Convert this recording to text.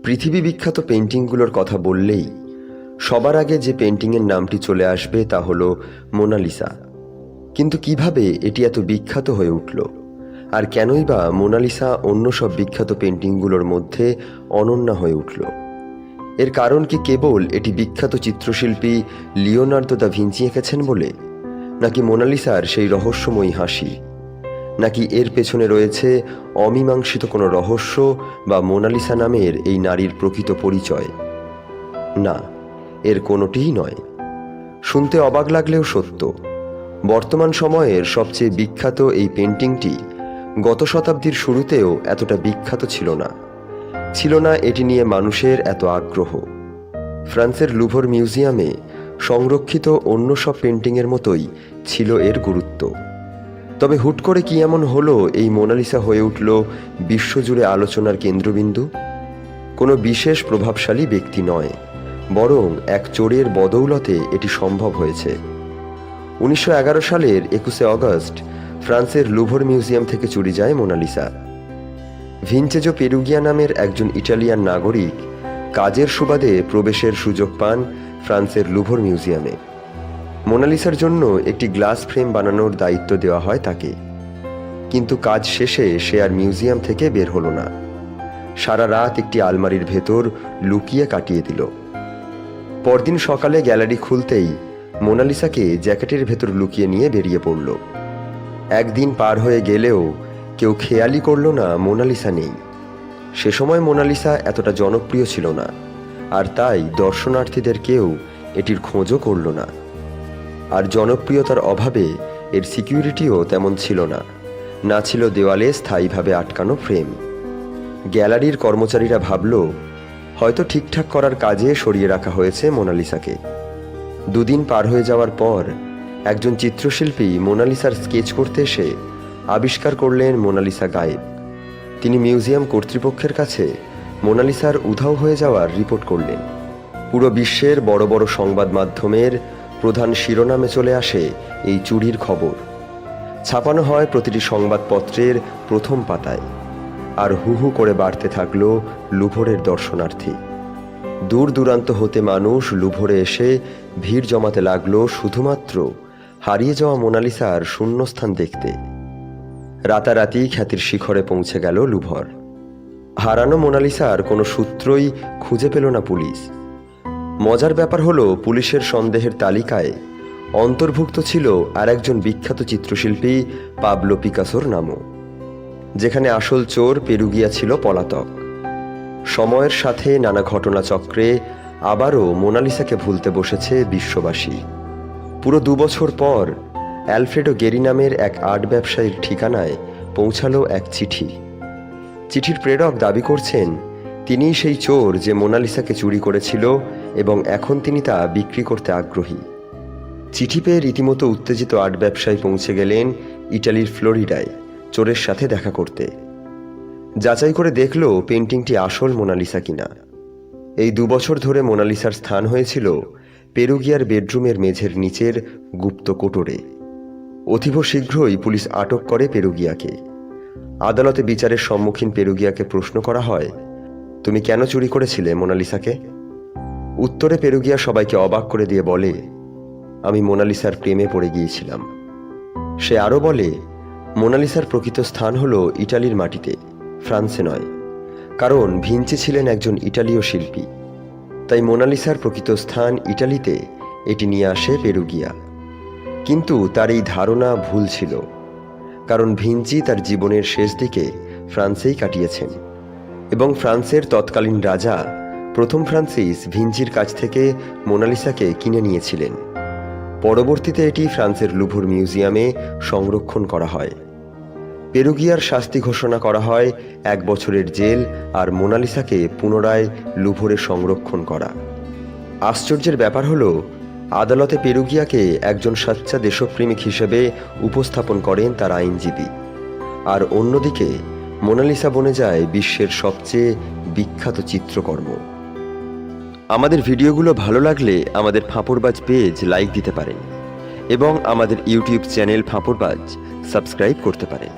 পৃথিবী বিখ্যাত পেন্টিংগুলোর কথা বললেই সবার আগে যে পেন্টিংয়ের নামটি চলে আসবে তা হলো মোনালিসা। কিন্তু কিভাবে এটি এত বিখ্যাত হয়ে উঠল, আর কেনই বা মোনালিসা অন্য সব বিখ্যাত পেন্টিংগুলোর মধ্যে অনন্য হয়ে উঠল? এর কারণ কি কেবল এটি বিখ্যাত চিত্রশিল্পী লিওনার্দো দা ভিঞ্চি এঁকেছেন বলে, নাকি মোনালিসার সেই রহস্যময়ী হাসি, নাকি এর পেছনে রয়েছে অমীমাংসিত কোনো রহস্য বা মোনালিসা নামের এই নারীর প্রকৃত পরিচয়? না, এর কোনোটিই নয়। শুনতে অবাক লাগলেও সত্য, বর্তমান সময়ের সবচেয়ে বিখ্যাত এই পেন্টিংটি গত শতাব্দীর শুরুতেও এতটা বিখ্যাত ছিল না এটি নিয়ে মানুষের এত আগ্রহ। ফ্রান্সের লুভর মিউজিয়ামে সংরক্ষিত অন্য সব পেন্টিংয়ের মতোই ছিল এর গুরুত্ব। তবে হুট করে কি এমন হলো এই মোনালিসা হয়ে উঠল বিশ্বজুড়ে আলোচনার কেন্দ্রবিন্দু? কোনো বিশেষ প্রভাবশালী ব্যক্তি নয়, বরং এক চোরের বদৌলতে এটি সম্ভব হয়েছে। 1911 সালের 21 অগস্ট ফ্রান্সের লুভর মিউজিয়াম থেকে চুরি যায় মোনালিসা। ভিনচেজো পেরুগিয়া নামের একজন ইটালিয়ান নাগরিক কাজের সুবাদে প্রবেশের সুযোগ পান ফ্রান্সের লুভর মিউজিয়ামে। মোনালিসার জন্য একটি গ্লাস ফ্রেম বানানোর দায়িত্ব দেওয়া হয় তাকে। কিন্তু কাজ শেষে সে আর মিউজিয়াম থেকে বের হলো না। সারা রাত একটি আলমারির ভেতর লুকিয়ে কাটিয়ে দিল। পরদিন সকালে গ্যালারি খুলতেই মোনালিসাকে জ্যাকেটের ভেতর লুকিয়ে নিয়ে বেরিয়ে পড়ল। একদিন পার হয়ে গেলেও কেউ খেয়ালই করল না মোনালিসা নেই। সে সময় মোনালিসা এতটা জনপ্রিয় ছিল না, আর তাই দর্শনার্থীদের কেউ এটির খোঁজও করল না। আর জনপ্রিয়তার অভাবে এর সিকিউরিটিও তেমন ছিল না ছিল দেওয়ালে স্থায়ীভাবে আটকানো ফ্রেম। গ্যালারির কর্মচারীরা ভাবল হয়তো ঠিকঠাক করার কাজে সরিয়ে রাখা হয়েছে মোনালিসাকে। দুদিন পার হয়ে যাওয়ার পর একজন চিত্রশিল্পী মোনালিসার স্কেচ করতে এসে আবিষ্কার করলেন মোনালিসা গায়েব। তিনি মিউজিয়াম কর্তৃপক্ষের কাছে মোনালিসার উধাও হয়ে যাওয়ার রিপোর্ট করলেন। পুরো বিশ্বের বড় বড় সংবাদ মাধ্যমের প্রধান শিরোনামে চলে আসে এই চুরির খবর। ছাপানো হয় প্রতিটি সংবাদপত্রের প্রথম পাতায়, আর হু হু করে বাড়তে থাকল লুভরের দর্শনার্থী। দূর দূরান্ত হতে মানুষ লুভরে এসে ভিড় জমাতে লাগলো শুধুমাত্র হারিয়ে যাওয়া মোনালিসার শূন্যস্থান দেখতে। রাতারাতি খ্যাতির শিখরে পৌঁছে গেল লুভর। হারানো মোনালিসার কোনো সূত্রই খুঁজে পেল না পুলিশ। মজার ব্যাপার হলো, পুলিশের সন্দেহের তালিকায় অন্তর্ভুক্ত ছিল আর একজন বিখ্যাত চিত্রশিল্পী পাবলো পিকাসোর নামও। যেখানে আসল চোর পেরুগিয়া ছিল পলাতক। সময়ের সাথে নানা ঘটনাচক্রে আবারও মোনালিসাকে ভুলতে বসেছে বিশ্ববাসী। পুরো 2 বছর পর অ্যালফ্রেডো গেরি নামের এক আর্ট ব্যবসায়ীর ঠিকানায় পৌঁছালো এক চিঠি। চিঠির প্রেরক দাবি করছেন তিনিই সেই চোর যে মোনালিসাকে চুরি করেছিল এবং এখন তিনি তা বিক্রি করতে আগ্রহী। চিঠি পেয়ে রীতিমতো উত্তেজিত আর্ট ব্যবসায়ী পৌঁছে গেলেন ইটালির ফ্লোরিডায় চোরের সাথে দেখা করতে। যাচাই করে দেখল পেন্টিংটি আসল মোনালিসা কিনা। এই 2 বছর ধরে মোনালিসার স্থান হয়েছিল পেরুগিয়ার বেডরুমের মেঝের নিচের গুপ্ত কোটরে। অতীব শীঘ্রই পুলিশ আটক করে পেরুগিয়াকে। আদালতে বিচারের সম্মুখীন পেরুগিয়াকে প্রশ্ন করা হয়, তুমি কেন চুরি করেছিলে মোনালিসাকে? উত্তরে পেরুগিয়া সবাইকে অবাক করে দিয়ে বলে, আমি মোনালিসার প্রেমে পড়ে গিয়েছিলাম। সে আরও বলে, মোনালিসার প্রকৃত স্থান হলো ইটালির মাটিতে, ফ্রান্সে নয়, কারণ ভিঞ্চি ছিলেন একজন ইটালীয় শিল্পী। তাই মোনালিসার প্রকৃত স্থান ইটালিতে এটি নিয়ে আসে পেরুগিয়া। কিন্তু তার এই ধারণা ভুল ছিল, কারণ ভিঞ্চি তার জীবনের শেষ দিকে ফ্রান্সেই কাটিয়েছেন এবং ফ্রান্সের তৎকালীন রাজা প্রথম ফ্রান্সিস ভিঞ্চির কাছ থেকে মোনালিসাকে কিনে নিয়েছিলেন। পরবর্তীতে এটি ফ্রান্সের লুভর মিউজিয়ামে সংরক্ষণ করা হয়। পেরুগিয়ার শাস্তি ঘোষণা করা হয় 1 বছরের জেল আর মোনালিসাকে পুনরায় লুভরে সংরক্ষণ করা। আশ্চর্যের ব্যাপার হলো, আদালতে পেরুগিয়াকে একজন সাচ্চা দেশপ্রেমিক হিসেবে উপস্থাপন করেন তার আইনজীবী, আর অন্যদিকে মোনালিসা বনে যায় বিশ্বের সবচেয়ে বিখ্যাত চিত্রকর্ম। আমাদের ভিডিওগুলো ভালো লাগলে আমাদের ফাঁপড়বাজ পেজ লাইক দিতে পারেন এবং আমাদের ইউটিউব চ্যানেল ফাঁপড়বাজ সাবস্ক্রাইব করতে পারেন।